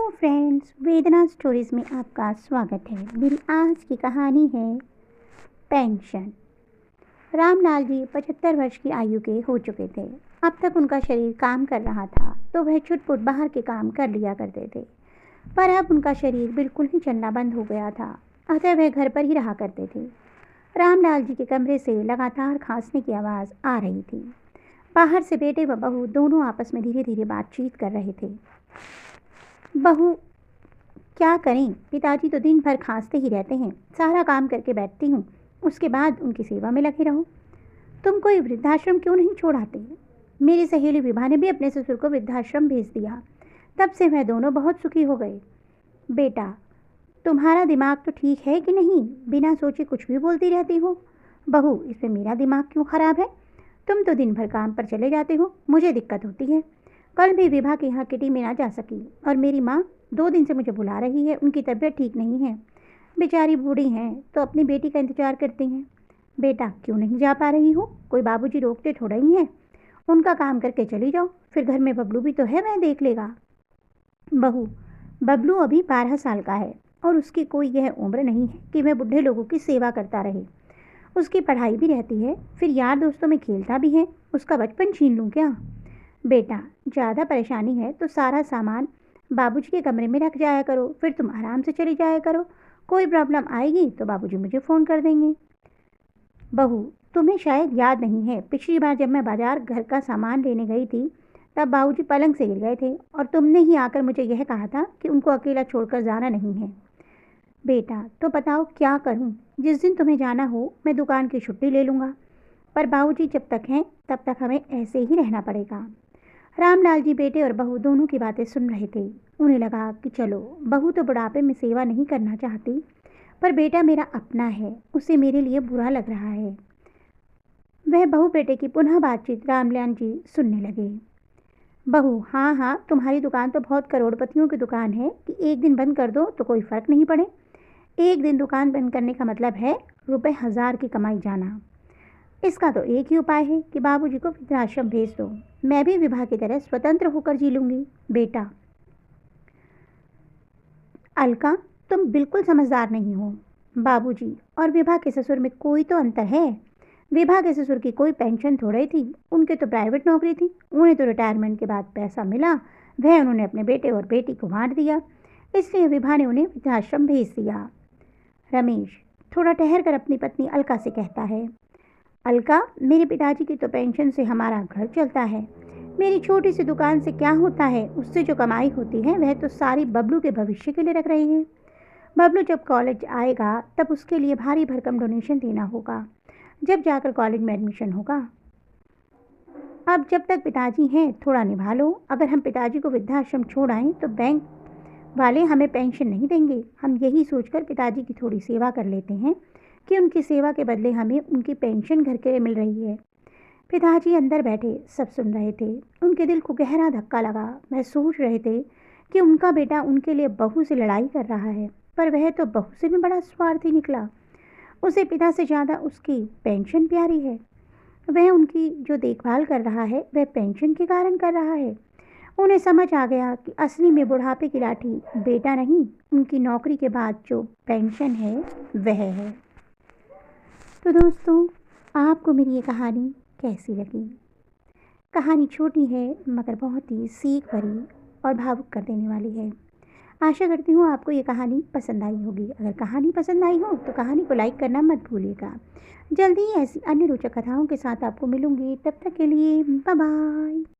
Hello friends, वेदना stories में आपका स्वागत है। मेरी आज की कहानी है पेंशन। रामलाल जी 75 वर्ष की आयु के हो चुके थे। अब तक उनका शरीर काम कर रहा था तो वह छुटपुट बाहर के काम कर लिया करते थे, पर अब उनका शरीर बिल्कुल ही चलना बंद हो गया था, अतः वह घर पर ही रहा करते थे। रामलाल जी के कमरे से लगातार खांसने की आवाज़ आ रही थी। बाहर से बेटे व बहू दोनों आपस में धीरे धीरे बातचीत कर रहे थे। बहू, क्या करें, पिताजी तो दिन भर खांसते ही रहते हैं। सारा काम करके बैठती हूँ, उसके बाद उनकी सेवा में लगे रहो। तुम कोई वृद्धाश्रम क्यों नहीं छोड़ाते? मेरी सहेली विभा ने भी अपने ससुर को वृद्धाश्रम भेज दिया, तब से वह दोनों बहुत सुखी हो गए। बेटा, तुम्हारा दिमाग तो ठीक है कि नहीं? बिना सोचे कुछ भी बोलती रहती हो। बहू, इसमें मेरा दिमाग क्यों खराब है? तुम तो दिन भर काम पर चले जाते हो, मुझे दिक्कत होती है। कल भी विभा के यहाँ किटी में ना जा सकी, और मेरी माँ 2 दिन से मुझे बुला रही है। उनकी तबीयत ठीक नहीं है, बेचारी बूढ़ी हैं तो अपनी बेटी का इंतजार करती हैं। बेटा, क्यों नहीं जा पा रही हो? कोई बाबूजी रोकते थोड़ा ही हैं। उनका काम करके चली जाओ, फिर घर में बबलू भी तो है, वह देख लेगा। बहू, बबलू अभी 12 साल का है और उसकी कोई यह उम्र नहीं है कि वह बुढ़े लोगों की सेवा करता रहे। उसकी पढ़ाई भी रहती है, फिर यार दोस्तों में खेलता भी है। उसका बचपन छीन लूँ क्या? बेटा, ज़्यादा परेशानी है तो सारा सामान बाबूजी के कमरे में रख जाया करो, फिर तुम आराम से चली जाया करो। कोई प्रॉब्लम आएगी तो बाबूजी मुझे फ़ोन कर देंगे। बहू, तुम्हें शायद याद नहीं है, पिछली बार जब मैं बाजार घर का सामान लेने गई थी तब बाबूजी पलंग से गिर गए थे और तुमने ही आकर मुझे यह कहा था कि उनको अकेला छोड़कर जाना नहीं है। बेटा, तो बताओ क्या करूं? जिस दिन तुम्हें जाना हो मैं दुकान की छुट्टी ले लूँगा, पर बाबूजी जब तक हैं तब तक हमें ऐसे ही रहना पड़ेगा। रामलाल जी बेटे और बहू दोनों की बातें सुन रहे थे। उन्हें लगा कि चलो, बहू तो बुढ़ापे में सेवा नहीं करना चाहती, पर बेटा मेरा अपना है, उसे मेरे लिए बुरा लग रहा है। वह बहू बेटे की पुनः बातचीत रामलाल जी सुनने लगे। बहू, हाँ हाँ, तुम्हारी दुकान तो बहुत करोड़पतियों की दुकान है कि एक दिन बंद कर दो तो कोई फ़र्क नहीं पड़े। एक दिन दुकान बंद करने का मतलब है रुपए 1000 की कमाई जाना। इसका तो एक ही उपाय है कि बाबूजी को वृद्धाश्रम भेज दो। मैं भी विभा की तरह स्वतंत्र होकर जी लूँगी। बेटा, अलका, तुम बिल्कुल समझदार नहीं हो। बाबूजी और विभा के ससुर में कोई तो अंतर है। विभा के ससुर की कोई पेंशन थोड़ी थी, उनके तो प्राइवेट नौकरी थी। उन्हें तो रिटायरमेंट के बाद पैसा मिला, वह उन्होंने अपने बेटे और बेटी को बांट दिया, इसलिए विभा ने उन्हें वृद्धाश्रम भेज दिया। रमेश थोड़ा ठहर कर अपनी पत्नी अलका से कहता है, अलका, मेरे पिताजी की तो पेंशन से हमारा घर चलता है। मेरी छोटी सी दुकान से क्या होता है? उससे जो कमाई होती है वह तो सारी बबलू के भविष्य के लिए रख रही हैं। बबलू जब कॉलेज आएगा तब उसके लिए भारी भरकम डोनेशन देना होगा, जब जाकर कॉलेज में एडमिशन होगा। अब जब तक पिताजी हैं थोड़ा निभा लो। अगर हम पिताजी को वृद्धाश्रम छोड़ आएँ तो बैंक वाले हमें पेंशन नहीं देंगे। हम यही सोचकर पिताजी की थोड़ी सेवा कर लेते हैं कि उनकी सेवा के बदले हमें उनकी पेंशन घर के मिल रही है। पिताजी अंदर बैठे सब सुन रहे थे। उनके दिल को गहरा धक्का लगा। वह सोच रहे थे कि उनका बेटा उनके लिए बहू से लड़ाई कर रहा है, पर वह तो बहू से भी बड़ा स्वार्थी निकला। उसे पिता से ज़्यादा उसकी पेंशन प्यारी है। वह उनकी जो देखभाल कर रहा है वह पेंशन के कारण कर रहा है। उन्हें समझ आ गया कि असली में बुढ़ापे की लाठी बेटा नहीं, उनकी नौकरी के बाद जो पेंशन है वह है। तो दोस्तों, आपको मेरी ये कहानी कैसी लगी? कहानी छोटी है मगर बहुत ही सीख भरी और भावुक कर देने वाली है। आशा करती हूँ आपको ये कहानी पसंद आई होगी। अगर कहानी पसंद आई हो तो कहानी को लाइक करना मत भूलिएगा। जल्दी ही ऐसी अन्य रोचक कथाओं के साथ आपको मिलूँगी। तब तक के लिए बाय बाय।